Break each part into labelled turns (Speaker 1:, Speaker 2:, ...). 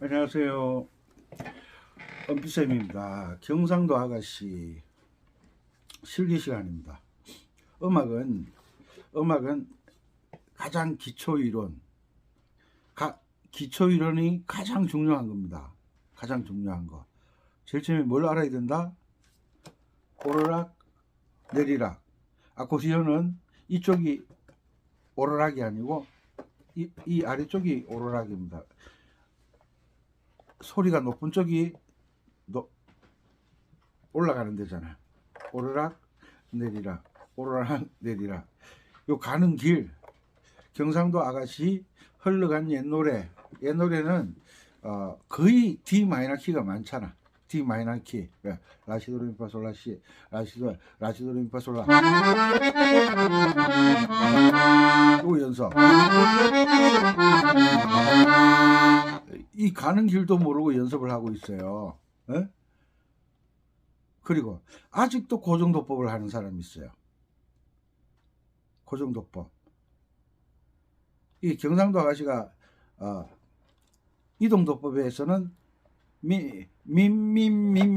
Speaker 1: 안녕하세요. 은비쌤입니다. 경상도 아가씨 실기 시간입니다. 음악은 가장 기초 이론이 가장 중요한 겁니다. 가장 중요한 거. 제일 처음에 뭘 알아야 된다? 오르락 내리락. 아코디언은 이쪽이 오르락이 아니고 이 아래쪽이 오르락입니다. 소리가 높은 쪽이 올라가는 데잖아. 오르락 내리락, 오르락 내리락. 요 가는 길, 경상도 아가씨 흘러간 옛 노래는 거의 D 마이너 키가 많잖아. D 마이너 키, 라시도레미파솔라시, 라시도레미파솔라. 요 연습. 이 가는 길도 모르고 연습을 하고 있어요. 에? 그리고 아직도 고정도법을 하는 사람이 있어요. 고정도법. 이 경상도 아가씨가 이동도법에서는 미미미미미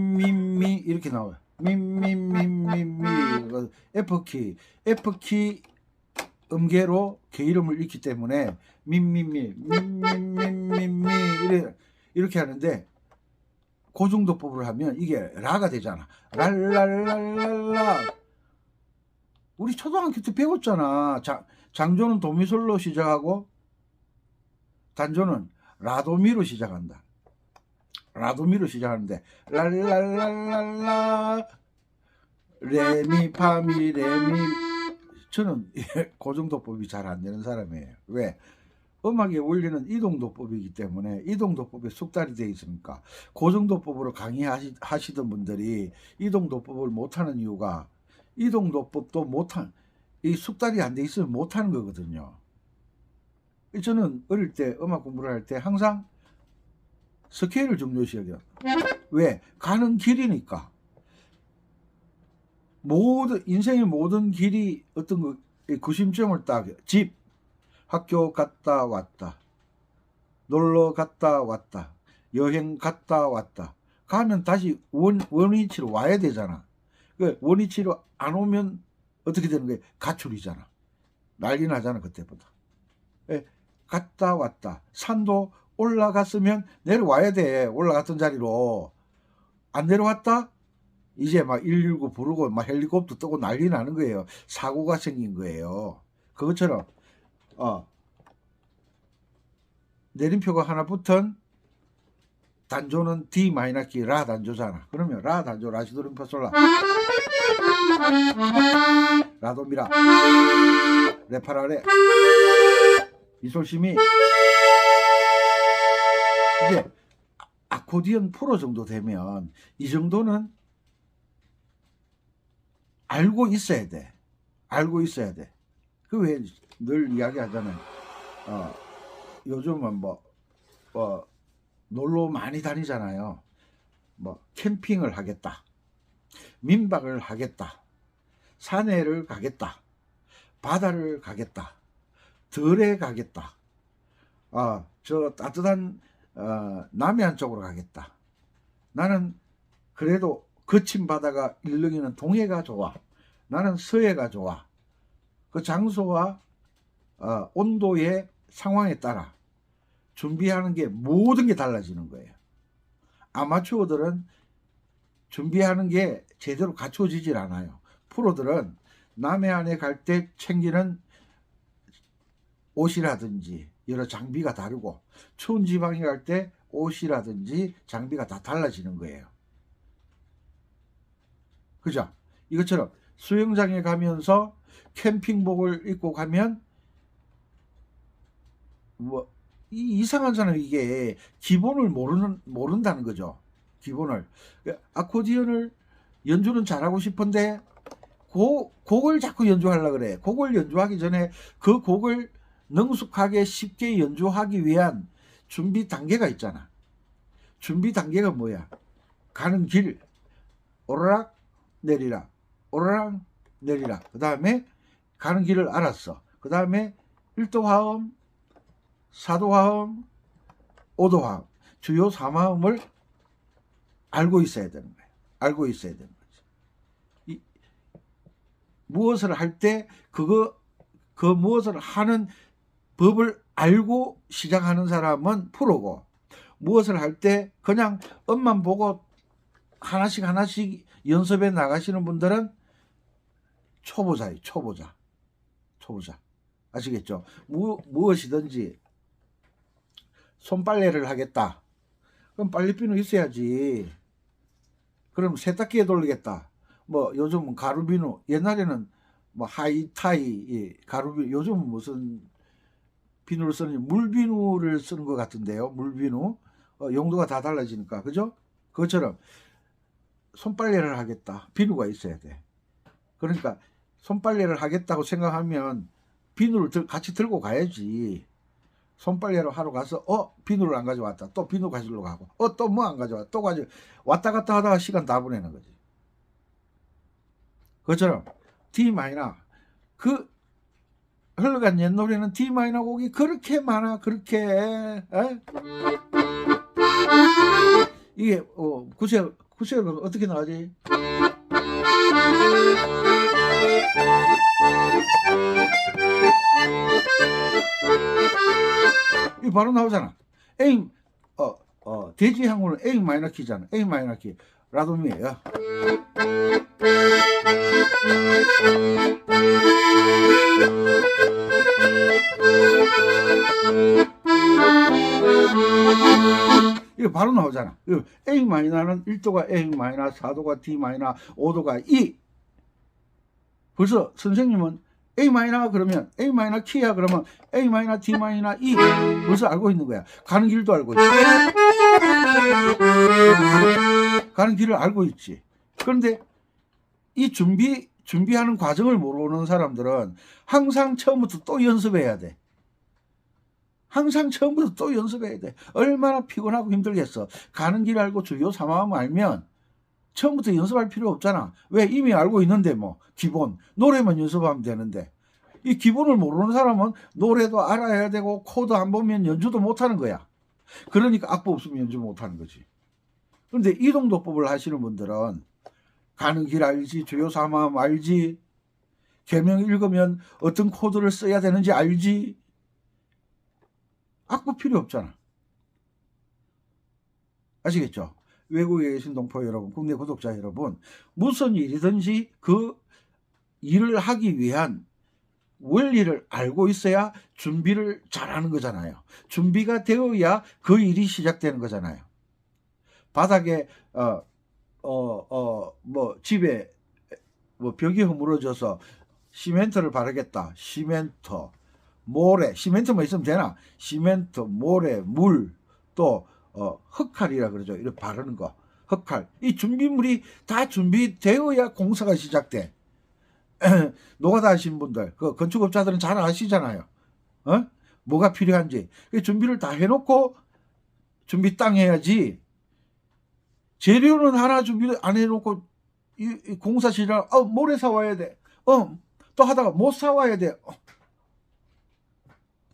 Speaker 1: 이렇게 나와요. 미미미미미 F키 음계로 개 이름을 읽기 때문에 미미미미미미미 이렇게 하는데 고정도법을 하면 이게 라가 되잖아. 랄랄랄랄라. 우리 초등학교 때 배웠잖아. 장조는 도미솔로 시작하고 단조는 라도미로 시작한다. 라도미로 시작하는데 랄랄랄랄라 레미파미 레미. 저는 고정도법이 잘 안 되는 사람이에요. 왜? 음악의 원리는 이동도법이기 때문에 이동도법에 숙달이 되어 있으니까 고정도법으로 강의하시던 분들이 이동도법을 못하는 이유가 이동도법도 이 숙달이 안 돼 있으면 못하는 거거든요. 저는 어릴 때 음악 공부를 할 때 항상 스케일을 중요시 여겨요. 왜? 가는 길이니까. 인생의 모든 길이 어떤 구심점을 딱 집, 학교 갔다 왔다, 놀러 갔다 왔다, 여행 갔다 왔다. 가면 다시 원위치로 와야 되잖아. 그 원위치로 안 오면 어떻게 되는 거예요? 가출이잖아. 난리 나잖아 그때보다. 갔다 왔다. 산도 올라갔으면 내려와야 돼. 올라갔던 자리로. 안 내려왔다? 이제 막 119 부르고 막 헬리콥터 뜨고 난리 나는 거예요. 사고가 생긴 거예요. 그것처럼 내림표가 하나 붙은 단조는 D 마이너 키 라 단조잖아. 그러면 라 단조 라시도레미파솔라 라도미라 레파라레 이솔시미. 이제 아코디언 프로 정도 되면 이 정도는 알고 있어야 돼. 알고 있어야 돼. 그 왜 늘 이야기하잖아요. 요즘은 놀러 많이 다니잖아요. 캠핑을 하겠다. 민박을 하겠다. 산에를 가겠다. 바다를 가겠다. 들에 가겠다. 저 따뜻한 남해안 쪽으로 가겠다. 나는 그래도 거친 바다가 일렁이는 동해가 좋아. 나는 서해가 좋아. 그 장소와 온도의 상황에 따라 준비하는 게 모든 게 달라지는 거예요. 아마추어들은 준비하는 게 제대로 갖춰지질 않아요. 프로들은 남해안에 갈 때 챙기는 옷이라든지 여러 장비가 다르고 추운 지방에 갈 때 옷이라든지 장비가 다 달라지는 거예요. 그죠? 이것처럼 수영장에 가면서 캠핑복을 입고 가면 이상한 사람 이게 기본을 모른다는 거죠. 기본을. 아코디언을 연주는 잘하고 싶은데 곡을 자꾸 연주하려고 그래. 곡을 연주하기 전에 그 곡을 능숙하게 쉽게 연주하기 위한 준비 단계가 있잖아. 준비 단계가 뭐야? 가는 길, 오르락 내리락, 오르락 내리락. 그 다음에 가는 길을 알았어. 그 다음에 1도 화음, 4도 화음, 5도 화음. 주요 사마음을 알고 있어야 되는 거예요. 알고 있어야 되는 거죠. 무엇을 할 때 그 무엇을 하는 법을 알고 시작하는 사람은 프로고, 무엇을 할 때 그냥 음만 보고 하나씩 연습해 나가시는 분들은 초보자예요. 초보자. 아시겠죠? 무엇이든지 손빨래를 하겠다. 그럼 빨래비누 있어야지. 그럼 세탁기에 돌리겠다. 뭐 요즘은 가루비누, 옛날에는 뭐 하이타이 가루비누, 요즘은 무슨 비누를 쓰는지 물비누를 쓰는 것 같은데요. 물비누. 용도가 다 달라지니까. 그죠? 그것처럼 손빨래를 하겠다. 비누가 있어야 돼. 그러니까 손빨래를 하겠다고 생각하면 비누를 같이 들고 가야지. 손빨래로 하러 가서 비누를 안 가져왔다. 또 비누 가지러 가고 또 뭐 안 가져왔다. 또 왔다 갔다 하다가 시간 다 보내는 거지. 그것처럼 D 마이너, 그 흘러간 옛 노래는 D 마이너 곡이 그렇게 많아. 그렇게 이게 구세가 어떻게 나가지? 이 바로 나오잖아. A 대지 항문은 A 마이너 키잖아. A 마이너 키. 라도미예요. 이거 바로 나오잖아. A 마이너는 1도가 A 마이너, 4도가 D 마이너, 5도가 E. 벌써 선생님은 A 마이너 그러면 A 마이너 키야 그러면 A 마이너 D 마이너 E 벌써 알고 있는 거야. 가는 길도 알고 있지. 가는 길을 알고 있지. 그런데 이 준비하는 과정을 모르는 사람들은 항상 처음부터 또 연습해야 돼. 항상 처음부터 또 연습해야 돼. 얼마나 피곤하고 힘들겠어. 가는 길 알고 주요 사마음 알면 처음부터 연습할 필요 없잖아. 왜? 이미 알고 있는데 뭐 기본 노래만 연습하면 되는데, 이 기본을 모르는 사람은 노래도 알아야 되고 코드 안 보면 연주도 못하는 거야. 그러니까 악보 없으면 연주 못하는 거지. 그런데 이동도법을 하시는 분들은 가는 길 알지, 주요 사마음 알지, 계명 읽으면 어떤 코드를 써야 되는지 알지. 악보 필요 없잖아. 아시겠죠? 외국에 계신 동포 여러분, 국내 구독자 여러분, 무슨 일이든지 그 일을 하기 위한 원리를 알고 있어야 준비를 잘하는 거잖아요. 준비가 되어야 그 일이 시작되는 거잖아요. 바닥에 뭐 집에 뭐 벽이 허물어져서 시멘트를 바르겠다. 시멘트, 모래, 시멘트만 있으면 되나? 시멘트, 모래, 물, 또 흑칼이라 그러죠. 이렇게 바르는 거. 흑칼. 이 준비물이 다 준비되어야 공사가 시작돼. 노가다 하신 분들, 그 건축업자들은 잘 아시잖아요. 뭐가 필요한지. 준비를 다 해놓고 준비 땅 해야지. 재료는 하나 준비를 안 해놓고 이 공사 시작, 모래 사와야 돼. 또 하다가 못 사와야 돼.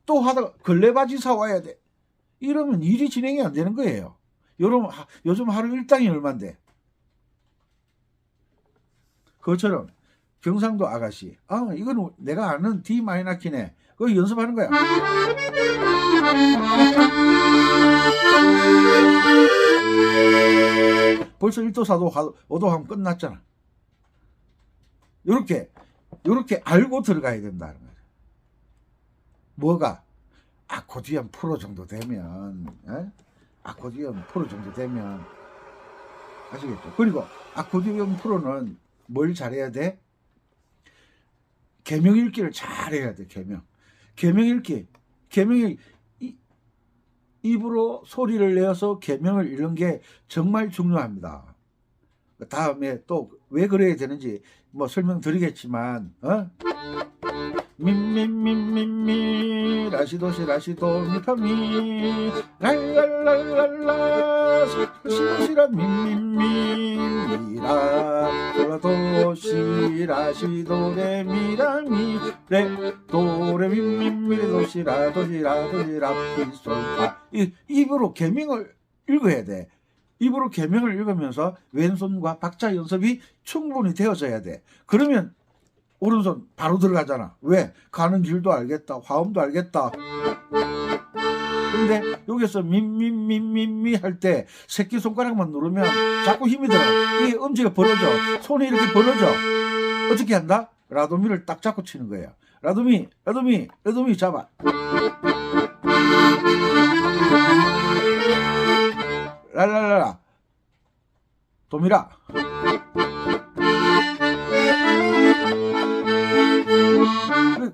Speaker 1: 또 하다가 걸레바지 사와야 돼. 이러면 일이 진행이 안 되는 거예요. 요즘 하루 일당이 얼만데. 그것처럼 경상도 아가씨, 이건 내가 아는 D 마이너 키네. 그거 연습하는 거야. 벌써 1도, 4도, 5도 하면 끝났잖아. 요렇게 알고 들어가야 된다는 거야. 뭐가? 아코디언 프로 정도 되면, 아코디언 프로 정도 되면, 아시겠죠? 그리고 아코디언 프로는 뭘 잘해야 돼? 계명 읽기를 잘해야 돼. 계명 읽기. 입으로 소리를 내어서 계명을 읽는 게 정말 중요합니다. 다음에 또 왜 그래야 되는지 뭐 설명드리겠지만, 미미미미미 라시도시 라시도 미파미 랄랄랄랄라 시시라 미미미미라 솔라도시 라시도 레미라미 레 도레미미미 도시라 도시라 도시라 피솔파. 입으로 계명을 읽어야 돼. 입으로 계명을 읽으면서 왼손과 박자 연습이 충분히 되어져야 돼. 그러면 오른손 바로 들어가잖아. 왜? 가는 길도 알겠다. 화음도 알겠다. 근데 여기서 민민민민미 할 때 새끼손가락만 누르면 자꾸 힘이 들어. 이 엄지가 벌어져. 손이 이렇게 벌어져. 어떻게 한다? 라도미를 딱 잡고 치는 거예요. 라도미 잡아. 랄랄랄라. 도미라.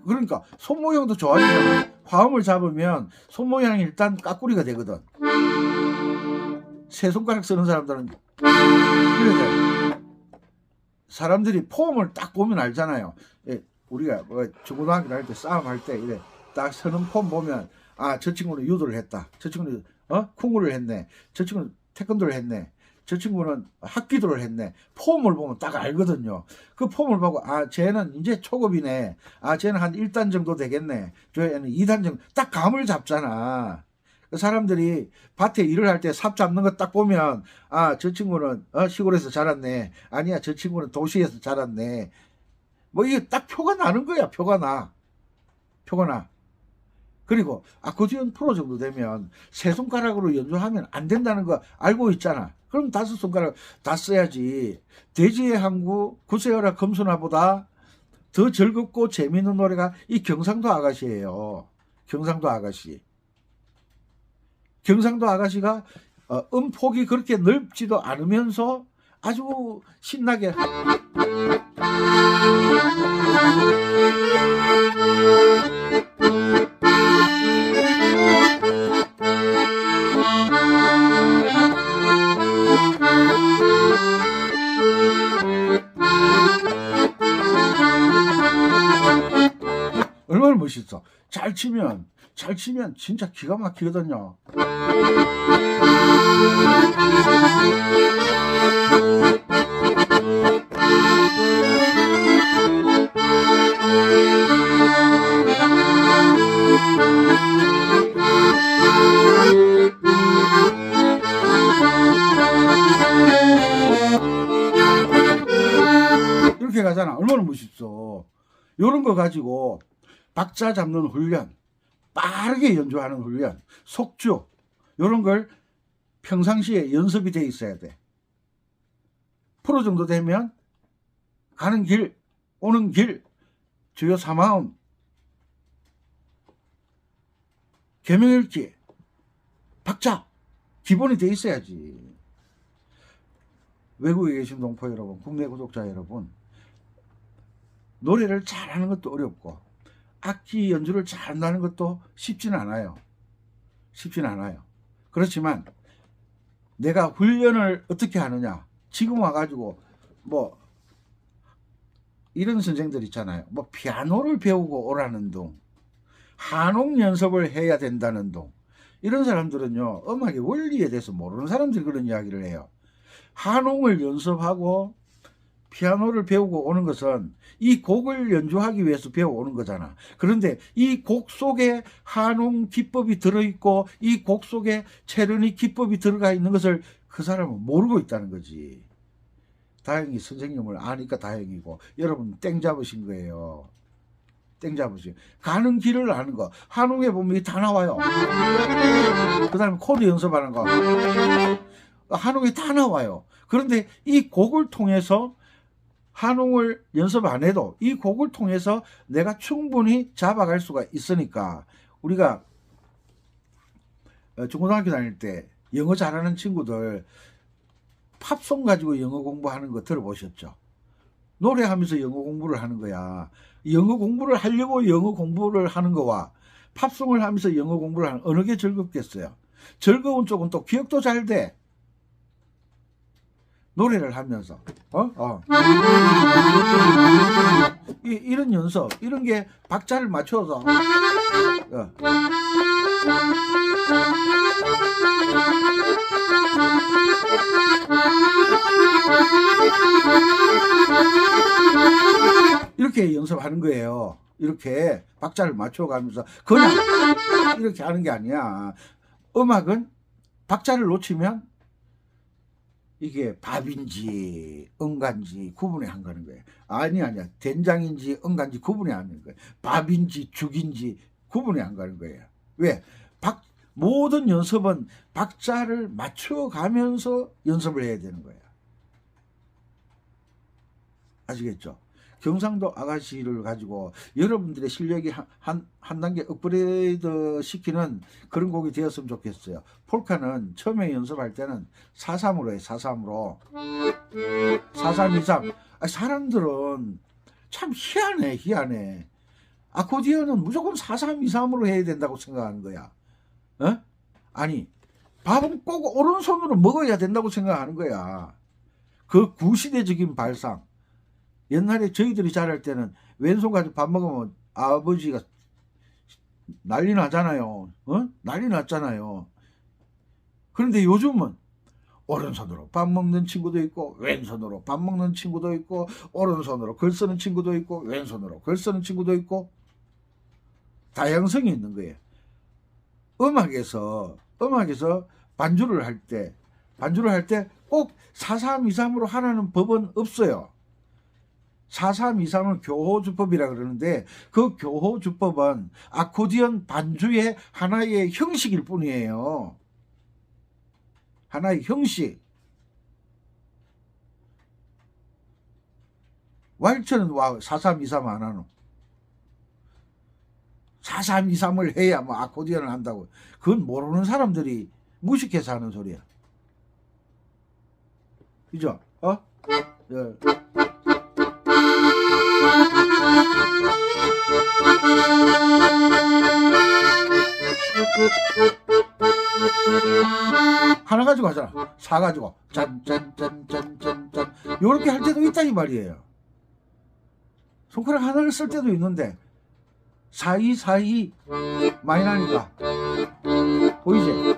Speaker 1: 그러니까 손 모양도 좋아지잖아. 화음을 잡으면 손 모양이 일단 까꾸리가 되거든. 세 손가락 쓰는 사람들은 그래. 사람들이 폼을 딱 보면 알잖아요. 예, 우리가 뭐 중고등학교 다닐 때 싸움 할 때 이래 딱 서는 폼 보면 아, 저 친구는 유도를 했다. 저 친구는 쿵구를 했네. 저 친구는 태권도를 했네. 저 친구는 학기도를 했네. 폼을 보면 딱 알거든요. 그 폼을 보고 아, 쟤는 이제 초급이네. 아, 쟤는 한 1단 정도 되겠네. 쟤는 2단 정도. 딱 감을 잡잖아. 그 사람들이 밭에 일을 할 때 삽 잡는 거 딱 보면 아, 저 친구는 시골에서 자랐네. 아니야, 저 친구는 도시에서 자랐네. 뭐 이게 딱 표가 나는 거야. 표가 나. 그리고 아코디언 프로 정도 되면 세 손가락으로 연주하면 안 된다는 거 알고 있잖아. 그럼 다섯 손가락 다 써야지. 대지의 항구 구세어라 검소나보다 더 즐겁고 재미있는 노래가 이 경상도 아가씨예요. 경상도 아가씨가 음폭이 그렇게 넓지도 않으면서 아주 신나게 얼마나 멋있어. 잘 치면 진짜 기가 막히거든요. 이렇게 가잖아. 얼마나 멋있어. 요런 거 가지고 박자 잡는 훈련, 빠르게 연주하는 훈련, 속주 이런 걸 평상시에 연습이 돼 있어야 돼. 프로 정도 되면 가는 길, 오는 길, 주요 3화음, 계명읽기, 박자 기본이 돼 있어야지. 외국에 계신 동포 여러분, 국내 구독자 여러분, 노래를 잘하는 것도 어렵고 악기 연주를 잘한다는 것도 쉽지는 않아요. 그렇지만 내가 훈련을 어떻게 하느냐. 지금 와가지고 뭐 이런 선생들 있잖아요. 뭐 피아노를 배우고 오라는 둥, 한옥 연습을 해야 된다는 둥. 이런 사람들은요, 음악의 원리에 대해서 모르는 사람들이 그런 이야기를 해요. 한옥을 연습하고 피아노를 배우고 오는 것은 이 곡을 연주하기 위해서 배워오는 거잖아. 그런데 이 곡 속에 한홍 기법이 들어있고 이 곡 속에 체르니 기법이 들어가 있는 것을 그 사람은 모르고 있다는 거지. 다행히 선생님을 아니까 다행이고 여러분 땡 잡으신 거예요. 가는 길을 아는 거. 한홍에 보면 다 나와요. 그 다음에 코드 연습하는 거. 한홍에 다 나와요. 그런데 이 곡을 통해서 한홍을 연습 안 해도 이 곡을 통해서 내가 충분히 잡아갈 수가 있으니까 우리가 중고등학교 다닐 때 영어 잘하는 친구들 팝송 가지고 영어 공부하는 거 들어보셨죠? 노래하면서 영어 공부를 하는 거야. 영어 공부를 하려고 영어 공부를 하는 거와 팝송을 하면서 영어 공부를 하는 어느 게 즐겁겠어요? 즐거운 쪽은 또 기억도 잘 돼. 노래를 하면서 이런 연습 이런 게 박자를 맞춰서 이렇게 연습하는 거예요. 이렇게 박자를 맞춰가면서 그냥 이렇게 하는 게 아니야. 음악은 박자를 놓치면 이게 밥인지 응간지 구분이 안 가는 거예요. 아니야. 된장인지 응간지 구분이 안 가는 거예요. 밥인지 죽인지 구분이 안 가는 거예요. 왜? 모든 연습은 박자를 맞춰가면서 연습을 해야 되는 거예요. 아시겠죠? 경상도 아가씨를 가지고 여러분들의 실력이 한 단계 업그레이드 시키는 그런 곡이 되었으면 좋겠어요. 폴카는 처음에 연습할 때는 4-3으로 해요. 4-3으로 4-3-2-3. 사람들은 참 희한해. 아코디언은 무조건 4-3-2-3으로 해야 된다고 생각하는 거야. 어? 아니, 밥은 꼭 오른손으로 먹어야 된다고 생각하는 거야. 그 구시대적인 발상. 옛날에 저희들이 자랄 때는 왼손 가지고 밥 먹으면 아버지가 난리 나잖아요. 난리 났잖아요. 그런데 요즘은 오른손으로 밥 먹는 친구도 있고, 왼손으로 밥 먹는 친구도 있고, 오른손으로 글 쓰는 친구도 있고, 왼손으로 글 쓰는 친구도 있고, 다양성이 있는 거예요. 음악에서 반주를 할 때 꼭 4-3-2-3으로 하라는 법은 없어요. 4-3-2-3은 교호주법이라 그러는데, 그 교호주법은 아코디언 반주의 하나의 형식일 뿐이에요. 하나의 형식. 왈츠는 4-3-2-3 안 하노? 4-3-2-3을 해야 뭐 아코디언을 한다고. 그건 모르는 사람들이 무식해서 하는 소리야. 그죠? 하나 가지고 하잖아. 4 가지고 짠짠짠짠짠짠 요렇게 할 때도 있다 이 말이에요. 손가락 하나를 쓸 때도 있는데 4-2-4-2 많이 나니까 보이지?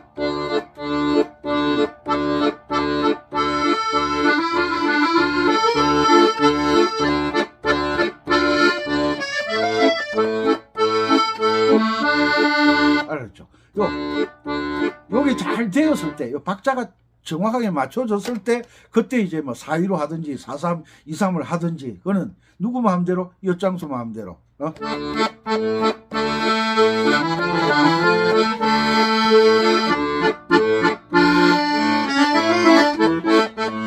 Speaker 1: 알았죠? 요게 잘 되었을 때, 요 박자가 정확하게 맞춰졌을 때, 그때 이제 뭐 4-2로 하든지 4-3-2-3을 하든지, 그거는 누구 마음대로? 엿장수 마음대로.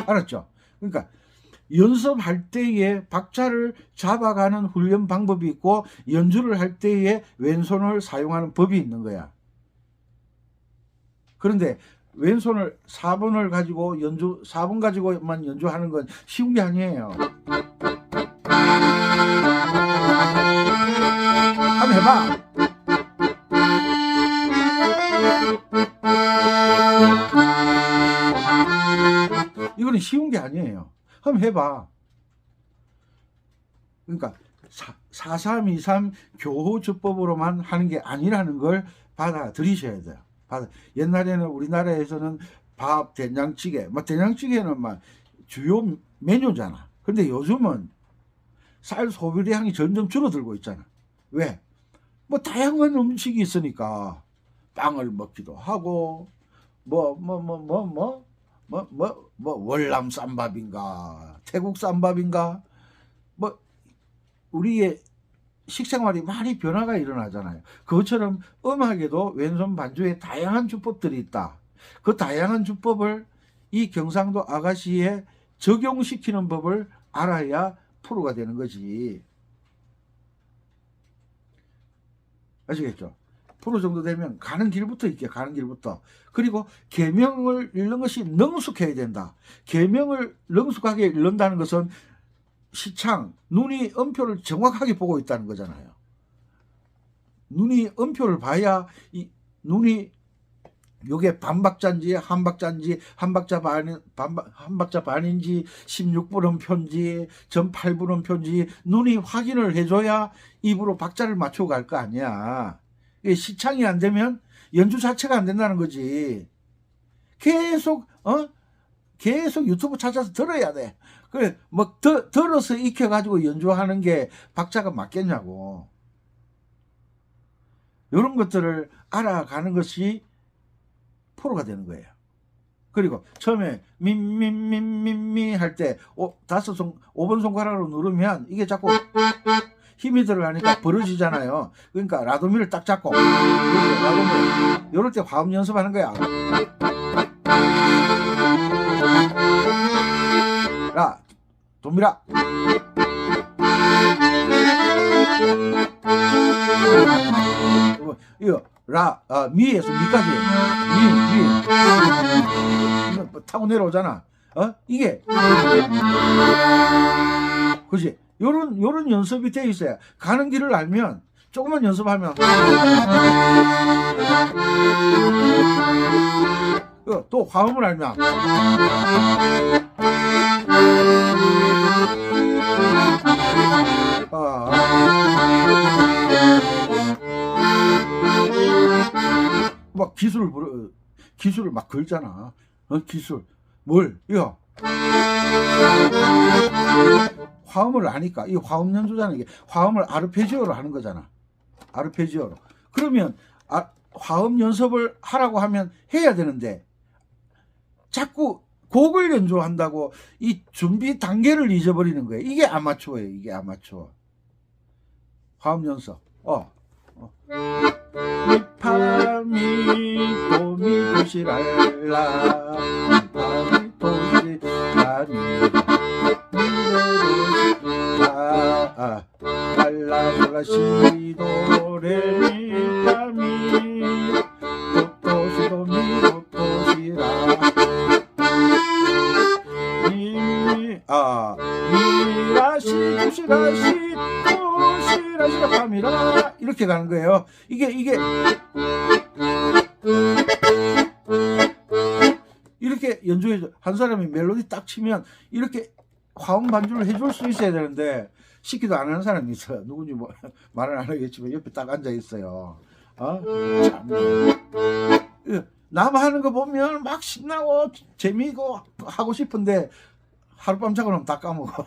Speaker 1: 알았죠? 그러니까 연습할 때에 박자를 잡아가는 훈련 방법이 있고, 연주를 할 때에 왼손을 사용하는 법이 있는 거야. 그런데 왼손을 4번을 가지고 4번 가지고만 연주하는 건 쉬운 게 아니에요. 한번 해봐. 이거는 쉬운 게 아니에요. 한번 해봐. 그러니까 4-3-2-3 교호주법으로만 하는 게 아니라는 걸 받아들이셔야 돼요. 옛날에는 우리나라에서는 밥, 된장찌개, 된장찌개는 주요 메뉴잖아. 근데 요즘은 쌀 소비량이 점점 줄어들고 있잖아. 왜? 다양한 음식이 있으니까 빵을 먹기도 하고, 월남 쌈밥인가, 태국 쌈밥인가, 우리의 식생활이 많이 변화가 일어나잖아요. 그것처럼 음악에도 왼손 반주에 다양한 주법들이 있다. 그 다양한 주법을 이 경상도 아가씨에 적용시키는 법을 알아야 프로가 되는 거지. 아시겠죠? 프로 정도 되면 가는 길부터 있게, 가는 길부터. 그리고 계명을 읽는 것이 능숙해야 된다. 계명을 능숙하게 읽는다는 것은 시창, 눈이 음표를 정확하게 보고 있다는 거잖아요. 눈이 음표를 봐야 눈이 요게 반박자인지 한박자인지 한박자 반인지 16분 음표인지 전 8분 음표인지 눈이 확인을 해줘야 입으로 박자를 맞추고 갈 거 아니야. 시창이 안 되면 연주 자체가 안 된다는 거지. 계속 유튜브 찾아서 들어야 돼. 그래, 들어서 익혀가지고 연주하는 게 박자가 맞겠냐고. 이런 것들을 알아가는 것이 프로가 되는 거예요. 그리고 처음에 미미미미미 할 때 5번 손가락으로 누르면 이게 자꾸 힘이 들어가니까 벌어지잖아요. 그러니까 라도미를 딱 잡고 라도미 이럴 때 화음 연습하는 거야. 라 도미라 이거 미에서 미까지 미 타고 내려오잖아. 이게 그지? 요런 연습이 돼 있어야 가는 길을 알면 조금만 연습하면 또 화음을 알면 막 기술을 막 걸잖아. 기술 뭘 이거 화음을 아니까 이 화음 연주자는 이게 화음을 아르페지오로 하는 거잖아. 아르페지오로. 그러면 화음 연습을 하라고 하면 해야 되는데 자꾸 곡을 연주한다고 이 준비 단계를 잊어버리는 거예요. 이게 아마추어예요. 이게 아마추어. 화음 연습. 미파미 도미 도시랄라 미파미 도시라미 미레도시라 알라솔라시도 레미파미 도도시도 미도도시라 미라시 도시라시 도시라시라 파미라 이렇게 가는 거예요. 이게 이렇게 연주해줘. 한 사람이 멜로디 딱 치면 이렇게 화음 반주를 해줄 수 있어야 되는데 시키도 안 하는 사람이 있어요. 누군지 뭐 말은 안 하겠지만 옆에 딱 앉아 있어요. 참. 남 하는 거 보면 막 신나고 재미있고 하고 싶은데 하룻밤 자고 나면 다 까먹어.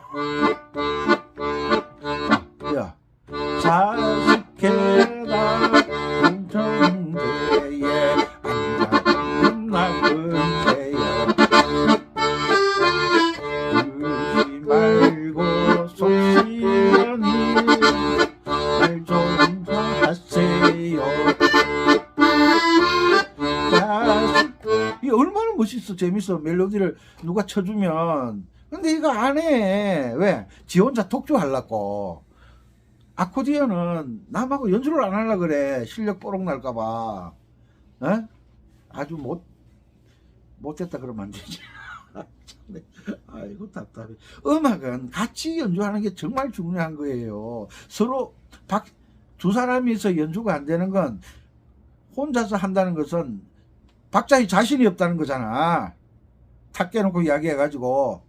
Speaker 1: 야, 자식해라 공정대에 앉아있는 나근대여 울지 말고 속시원히 말 좀 하세요. 이 얼마나 멋있어. 재밌어. 멜로디를 누가 쳐주면. 근데 이거 안 해. 왜? 지 혼자 독주하려고. 아코디언은 남하고 연주를 안 하려고 그래. 실력 뽀록 날까봐. 아주 못됐다 그러면 안 되지. 아이고 답답해. 음악은 같이 연주하는 게 정말 중요한 거예요. 서로 두 사람이서 연주가 안 되는 건 혼자서 한다는 것은 박자에 자신이 없다는 거잖아. 탁 깨놓고 이야기해가지고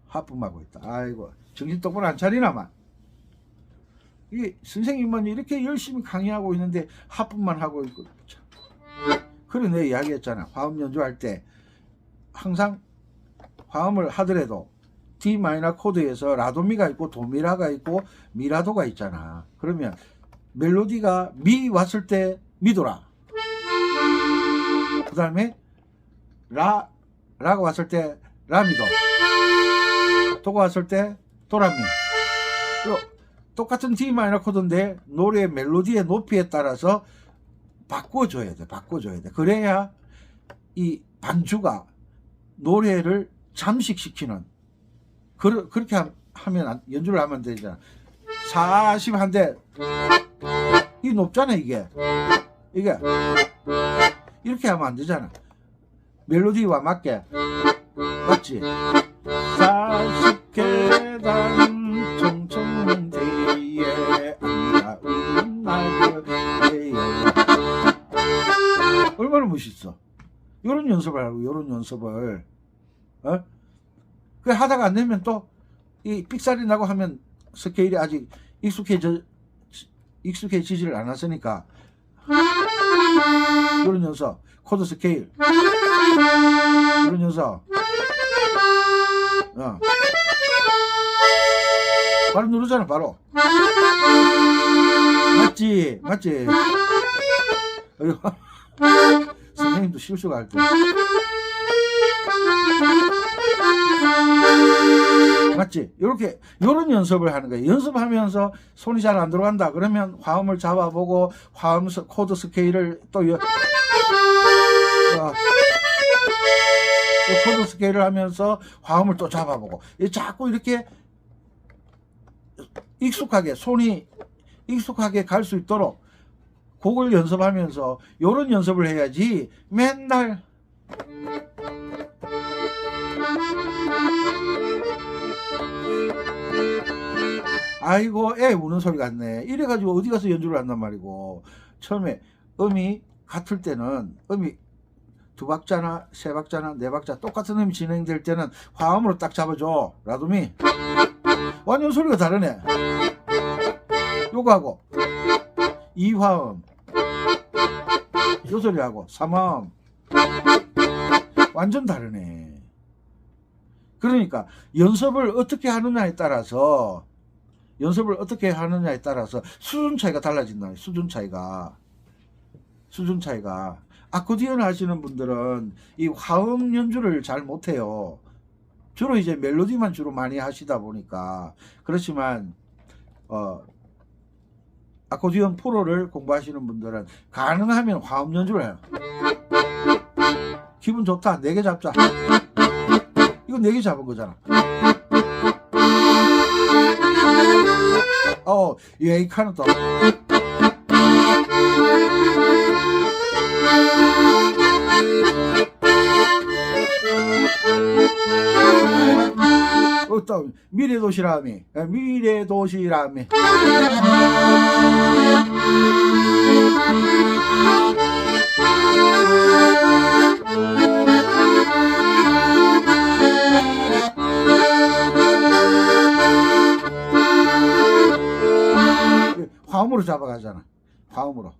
Speaker 1: 하품하고 있다. 아이고 정신 똑바로 안 차리나만. 이 선생님은 이렇게 열심히 강의하고 있는데 하품만 하고 있고. 그래 내가 이야기했잖아. 화음 연주할 때 항상 화음을 하더라도 D 마이너 코드에서 라도미가 있고 도미라가 있고 미라도가 있잖아. 그러면 멜로디가 미 왔을 때 미도라, 그 다음에 라가 왔을 때 라미도, 도가 왔을 때 도라미. 똑같은 D 마이너 코드인데 노래 멜로디의 높이에 따라서 바꿔줘야 돼. 그래야 이 반주가 노래를 잠식시키는, 그렇게 하면 연주를 하면 되잖아. 40 한데 이 높잖아. 이게 이렇게 하면 안 되잖아. 멜로디와 맞게. 맞지? 40계단 청청대에 안가운 나그네에. 얼마나 멋있어. 요런 연습을 하고 요런 연습을 그래 하다가 안 되면 또 이 삑살이 나고 하면 스케일이 아직 익숙해지지를 않았으니까 요런 연습, 코드 스케일 요런 연습 바로 누르잖아. 바로 맞지. 선생님도 실수가 할 때. 맞지? 이렇게 요런 연습을 하는 거예요. 연습하면서 손이 잘 안 들어간다 그러면 화음을 잡아보고 화음 코드 스케일을 또 코드 스케일을 하면서 화음을 또 잡아보고 자꾸 이렇게 익숙하게 손이 익숙하게 갈 수 있도록 곡을 연습하면서 요런 연습을 해야지 맨날 아이고 애 우는 소리 같네 이래가지고 어디 가서 연주를 한단 말이고 처음에 음이 같을 때는 음이 두 박자나 세 박자나 네 박자 똑같은 음이 진행될 때는 화음으로 딱 잡아줘 라도미 완전 소리가 다르네 요거하고 이화음 요 소리하고 삼화음 완전 다르네. 그러니까 연습을 어떻게 하느냐에 따라서 수준 차이가 달라진다. 수준 차이가 아코디언 하시는 분들은 이 화음 연주를 잘 못해요. 주로 이제 멜로디만 주로 많이 하시다 보니까 그렇지만 아코디언 프로를 공부하시는 분들은 가능하면 화음 연주를 해요. 기분 좋다. 4개 잡자. 이거 4개 잡은 거잖아. 이 칸은 또 또 미래도시라미 화음으로 잡아가잖아. 화음으로.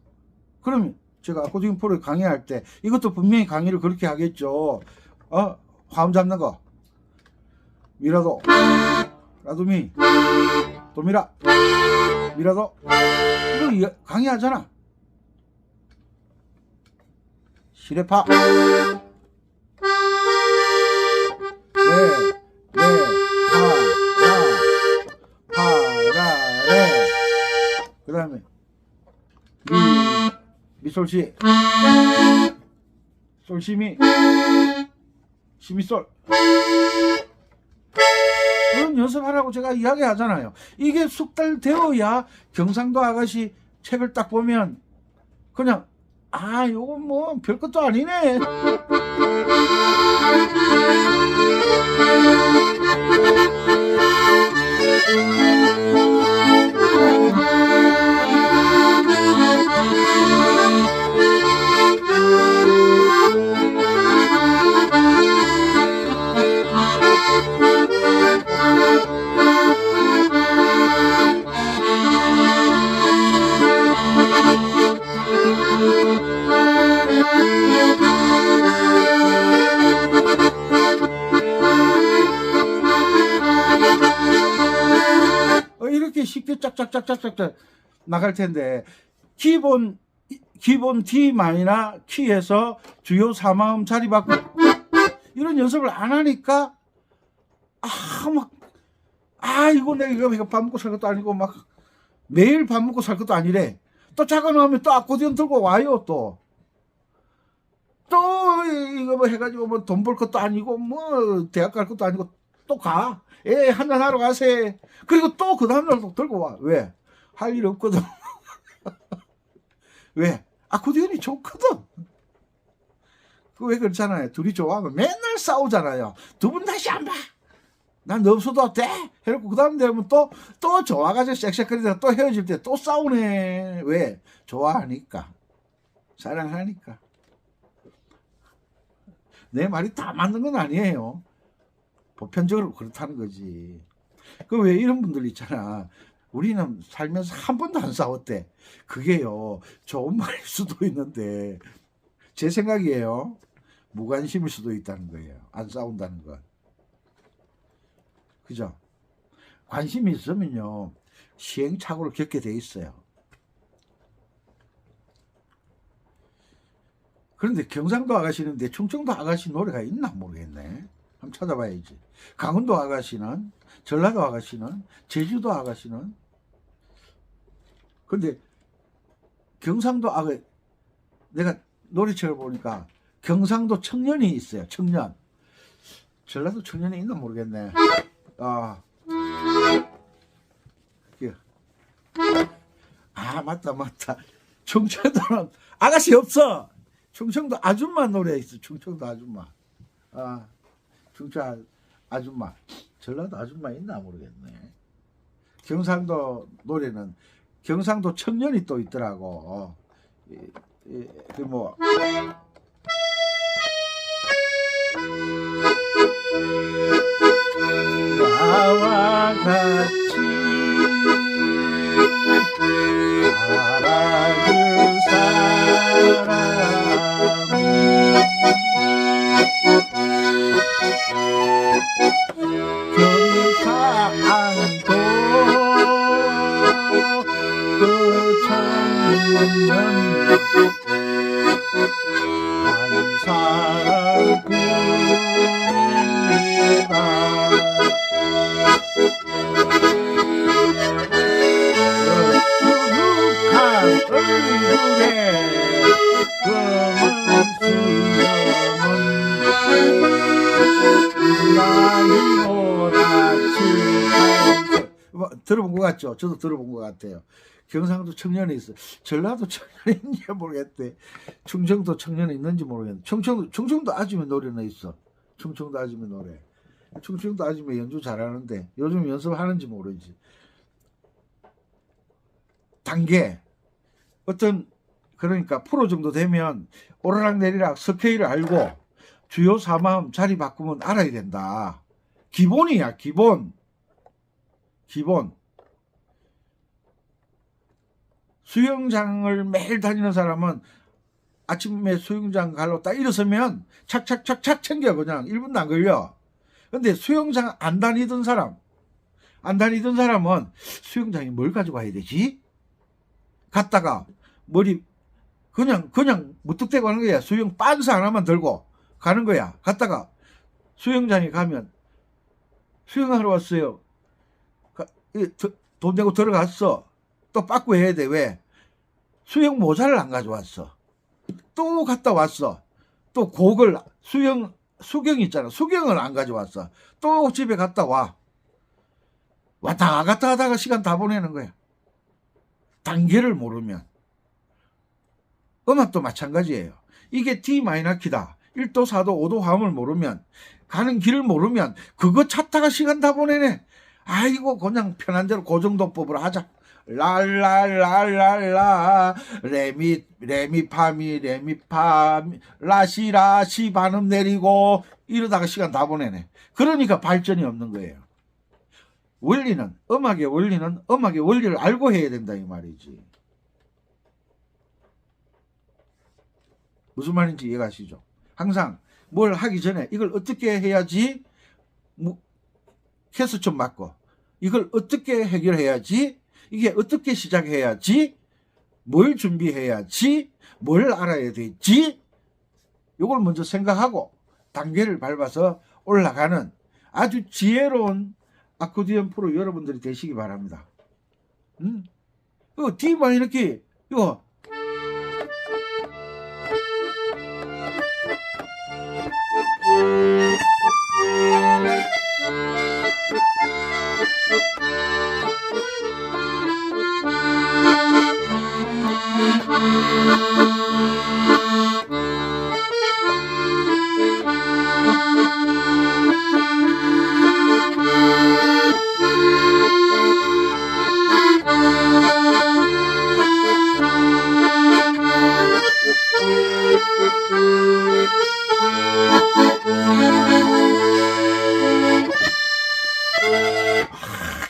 Speaker 1: 그러면 제가 아코디언 프로 강의할 때 이것도 분명히 강의를 그렇게 하겠죠. 화음 잡는 거 미라도 라도미 도미라 미라도 이거 강의하잖아. 시레파 파라레 그 다음에 미솔시 솔시미 시미솔 그런 연습하라고 제가 이야기하잖아요. 이게 숙달 되어야 경상도 아가씨 책을 딱 보면 그냥 요건 뭐 별것도 아니네. 이렇게 쉽게 짝짝짝짝짝 나갈 텐데 기본 D 마이너 키에서 주요 3화음 자리 바꾸고 이런 연습을 안 하니까 이거 내가 밥 먹고 살 것도 아니고 막 매일 밥 먹고 살 것도 아니래. 또 작아놓으면 또 아코디언 들고 와요. 또 이거 뭐 해가지고 뭐 돈 벌 것도 아니고 뭐 대학 갈 것도 아니고 또 가. 한잔 하러 가세. 그리고 또 그 다음날 또 들고 와. 왜? 할 일 없거든. 왜? 아코디언이 좋거든. 왜 그렇잖아요. 둘이 좋아하면 맨날 싸우잖아요. 두 분 다시 안 봐. 난 없어도 돼. 해놓고 그 다음 되면 또 좋아가지고 섹시거리다가 또 헤어질 때 또 싸우네. 왜? 좋아하니까. 사랑하니까. 내 말이 다 맞는 건 아니에요. 보편적으로 그렇다는 거지. 왜 이런 분들 있잖아. 우리는 살면서 한 번도 안 싸웠대. 그게요. 좋은 말일 수도 있는데 제 생각이에요. 무관심일 수도 있다는 거예요. 안 싸운다는 건. 그죠? 관심이 있으면요. 시행착오를 겪게 돼 있어요. 그런데 경상도 아가씨는데 충청도 아가씨 노래가 있나 모르겠네. 한번 찾아봐야지. 강원도 아가씨는, 전라도 아가씨는, 제주도 아가씨는. 근데 경상도 아가, 내가 노래책을 보니까 경상도 청년이 있어요. 청년. 전라도 청년이 있나 모르겠네. 아, 맞다. 충청도는 아가씨 없어. 충청도 아줌마 노래 있어. 충청도 아줌마. 충청 아줌마. 전라도 아줌마 있나 모르겠네. 경상도 노래는 경상도 청년이 또 있더라고. 나와 같이 알아줄 사람이 경상도 그 청년 한 사람입니다. 수룩한 얼굴에 검은 수염은 나이보다 들어본 것 같죠? 저도 들어본 것 같아요. 경상도 청년이 있어. 전라도 청년이 있는지 모르겠대. 충청도 청년이 있는지 모르겠네. 충청도 아줌마 노래는 있어. 충청도 아줌마 노래. 충청도 아줌마 연주 잘하는데 요즘 연습하는지 모르지. 단계 어떤 그러니까 프로 정도 되면 오르락 내리락 스케일을 알고 주요 사마음 자리 바꾸면 알아야 된다. 기본이야. 기본. 수영장을 매일 다니는 사람은 아침에 수영장 갈로 딱 일어서면 착착착착 챙겨. 그냥 1분도 안 걸려. 근데 수영장 안 다니던 사람은 수영장에 뭘 가지고 가야 되지? 갔다가 머리 그냥 무뚝대고 하는 거야. 수영 빤스 하나만 들고 가는 거야. 갔다가 수영장에 가면 수영하러 왔어요. 돈 내고 들어갔어. 또 빠꾸 해야 돼. 왜? 수영 모자를 안 가져왔어. 또 갔다 왔어. 또 곡을 수경 있잖아. 수경을 안 가져왔어. 또 집에 갔다 와. 왔다 갔다 하다가 시간 다 보내는 거야. 단계를 모르면. 음악도 마찬가지예요. 이게 D 마이너 키다. 1도, 4도, 5도 화음을 모르면, 가는 길을 모르면 그거 찾다가 시간 다 보내네. 아이고 그냥 편한 대로 고정도법으로 하자. 랄랄랄랄라 레미파미 라시 반음 내리고 이러다가 시간 다 보내네. 그러니까 발전이 없는 거예요. 원리는 음악의 원리를 알고 해야 된다 이 말이지. 무슨 말인지 이해가시죠? 항상 뭘 하기 전에 이걸 어떻게 해야지 캐스좀 맞고, 이걸 어떻게 해결해야지, 이게 어떻게 시작해야지, 뭘 준비해야지, 뭘 알아야 되지, 이걸 먼저 생각하고 단계를 밟아서 올라가는 아주 지혜로운 아코디언 프로 여러분들이 되시기 바랍니다. 이거 D 마이너 키 이거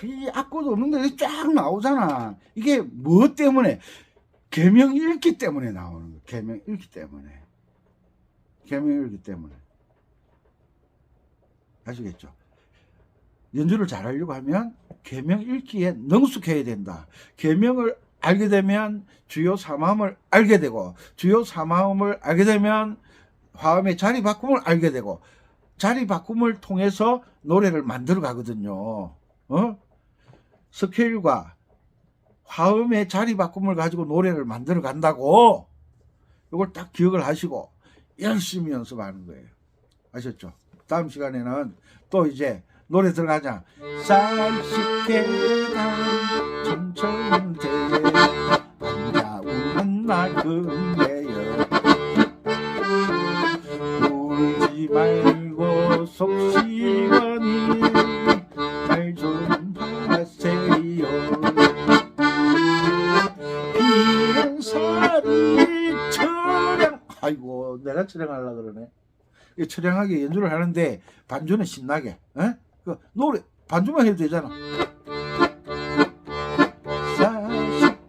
Speaker 1: 이 악보도 없는데 쫙 나오잖아. 이게 뭐 때문에? 계명 읽기 때문에 나오는 거야. 계명 읽기 때문에. 아시겠죠? 연주를 잘하려고 하면 계명 읽기에 능숙해야 된다. 계명을 알게 되면 주요 사마음을 알게 되고, 주요 사마음을 알게 되면 화음의 자리 바꿈을 알게 되고, 자리 바꿈을 통해서 노래를 만들어 가거든요. 스케일과 화음의 자리 바꿈을 가지고 노래를 만들어 간다고. 이걸 딱 기억을 하시고 열심히 연습하는 거예요. 아셨죠? 다음 시간에는 또 이제 노래 들어가자. 쌀시계단 청천대에 반가운 나그네여 울지 말고 속 시원히 말 좀 하세요. 비행살이 처량. 아이고 내가 처량하려고 그러네. 처량하게 연주를 하는데 반주는 신나게. 그 노래 반주만 해도 되잖아.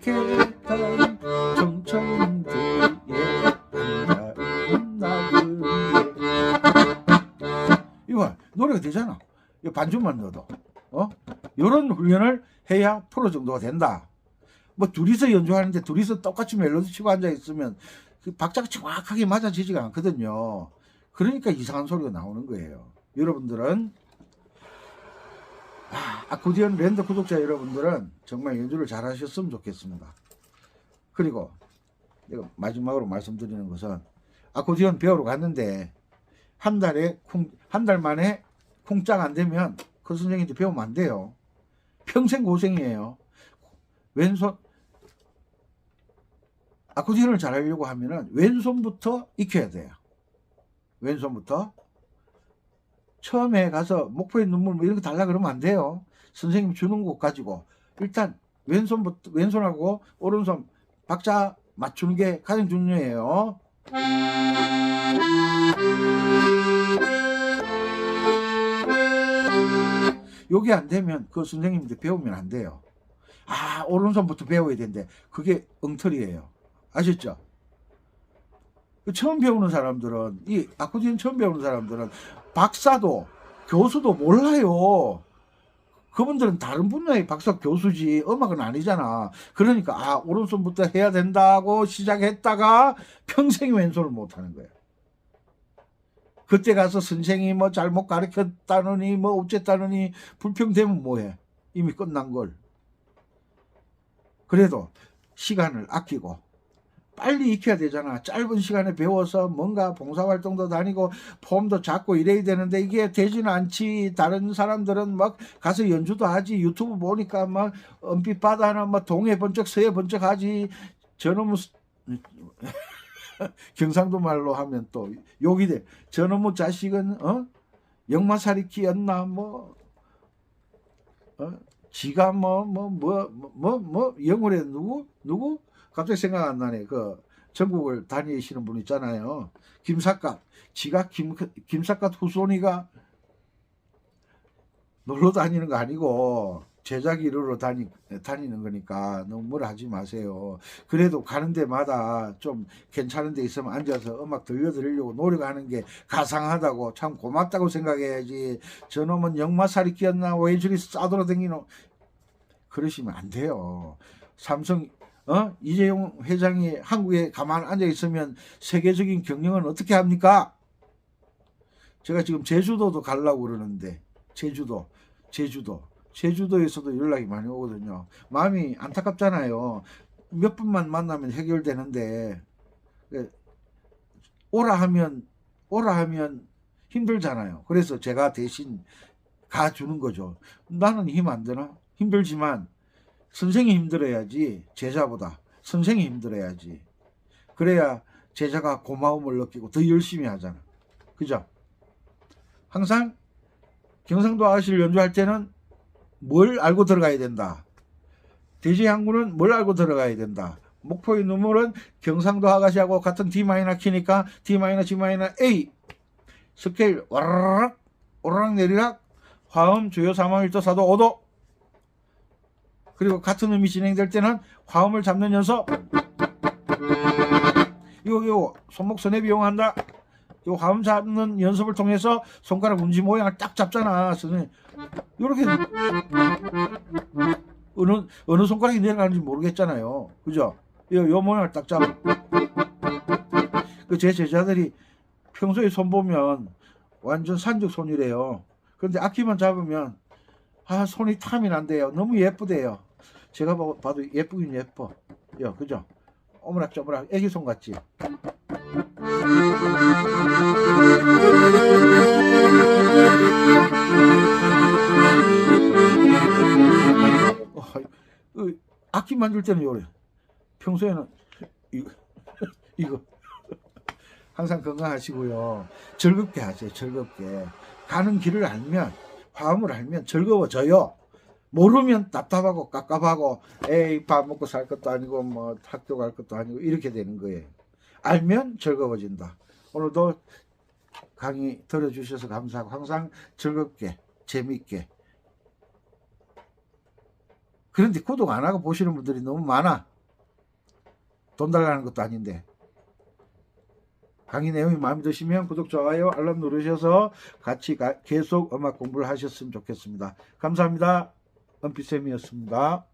Speaker 1: 사시계단 청천대에 반가운 나그네. 이거 노래가 되잖아. 이거 반주만 넣어도. 요런 훈련을 해야 프로 정도가 된다. 뭐 둘이서 연주하는데 둘이서 똑같이 멜로디 치고 앉아있으면 그 박자가 정확하게 맞아지지가 않거든요. 그러니까 이상한 소리가 나오는 거예요. 여러분들은 아코디언 랜드 구독자 여러분들은 정말 연주를 잘 하셨으면 좋겠습니다. 그리고 내가 마지막으로 말씀드리는 것은 아코디언 배우러 갔는데 한 달 만에 쿵짝 안 되면 그 선생님한테 배우면 안 돼요. 평생 고생이에요. 왼손 아코디언을 잘 하려고 하면은 왼손부터 익혀야 돼요. 왼손부터. 처음에 가서 목포의 눈물 뭐 이런 거 달라 그러면 안 돼요. 선생님 주는 것 가지고 일단 왼손하고 오른손 박자 맞추는 게 가장 중요해요. 요게 안 되면 그 선생님한테 배우면 안 돼요. 오른손부터 배워야 되는데 그게 엉터리예요. 아셨죠? 처음 배우는 사람들은, 이 아코디언 처음 배우는 사람들은 박사도 교수도 몰라요. 그분들은 다른 분야의 박사 교수지 음악은 아니잖아. 그러니까 오른손부터 해야 된다고 시작했다가 평생 왼손을 못하는 거예요. 그때 가서 선생이 뭐 잘못 가르쳤다느니 뭐 어쨌다느니 불평되면 뭐해. 이미 끝난 걸. 그래도 시간을 아끼고 빨리 익혀야 되잖아. 짧은 시간에 배워서 뭔가 봉사활동도 다니고 폼도 잡고 이래야 되는데 이게 되지는 않지. 다른 사람들은 막 가서 연주도 하지. 유튜브 보니까 막 은빛 바다나 막 동해 번쩍 서해 번쩍 하지. 저놈의 경상도 말로 하면 또 욕이 돼. 저놈의 자식은 역마살이 끼었나 뭐 지가 영월에 누구 갑자기 생각 안 나네. 그 전국을 다니시는 분 있잖아요. 김삿갓. 지가 김삿갓 후손이가 놀러 다니는 거 아니고 제자기 이루러 다니는 거니까 너무 뭐라 하지 마세요. 그래도 가는 데마다 좀 괜찮은 데 있으면 앉아서 음악 들려드리려고 노력하는 게 가상하다고 참 고맙다고 생각해야지. 저놈은 역마살이 끼었나 왜 저리 싸돌아다니노 그러시면 안 돼요. 삼성 이재용 회장이 한국에 가만 앉아 있으면 세계적인 경영은 어떻게 합니까? 제가 지금 제주도도 가려고 그러는데 제주도에서도 연락이 많이 오거든요. 마음이 안타깝잖아요. 몇 분만 만나면 해결되는데 오라 하면 힘들잖아요. 그래서 제가 대신 가주는 거죠. 나는 힘 안 되나? 힘들지만 선생이 힘들어야지. 제자보다 선생이 힘들어야지. 그래야 제자가 고마움을 느끼고 더 열심히 하잖아. 그죠? 항상 경상도 아가씨를 연주할 때는 뭘 알고 들어가야 된다. 대제항구는 뭘 알고 들어가야 된다. 목포의 눈물은 경상도 아가씨하고 같은 D 마이너 키니까 D 마이너 G 마이너 A 스케일 와라락 오르락 내리락 화음 주요 3음 1도 4도 5도. 그리고 같은 음이 진행될 때는 화음을 잡는 연습. 이거 손목 스냅 이용한다. 이 화음 잡는 연습을 통해서 손가락 운지 모양을 딱 잡잖아. 선생님. 요렇게 어느 손가락이 내려가는지 모르겠잖아요. 그죠? 요 모양을 딱 잡아. 제 제자들이 평소에 손 보면 완전 산적 손이래요. 그런데 악기만 잡으면 손이 탐이 난대요. 너무 예쁘대요. 제가 봐도 예쁘긴 예뻐. 그죠? 오므락조므락 애기 손 같지? 악기 만들 때는 요래. 평소에는 이거 항상 건강하시고요. 즐겁게 하세요. 즐겁게. 가는 길을 알면, 화음을 알면 즐거워져요. 모르면 답답하고 깝깝하고 에이 밥 먹고 살 것도 아니고 뭐 학교 갈 것도 아니고 이렇게 되는 거예요. 알면 즐거워진다. 오늘도 강의 들어주셔서 감사하고 항상 즐겁게 재밌게. 그런데 구독 안 하고 보시는 분들이 너무 많아. 돈 달라는 것도 아닌데. 강의 내용이 마음에 드시면 구독, 좋아요, 알람 누르셔서 같이 계속 음악 공부를 하셨으면 좋겠습니다. 감사합니다. 은피쌤이었습니다.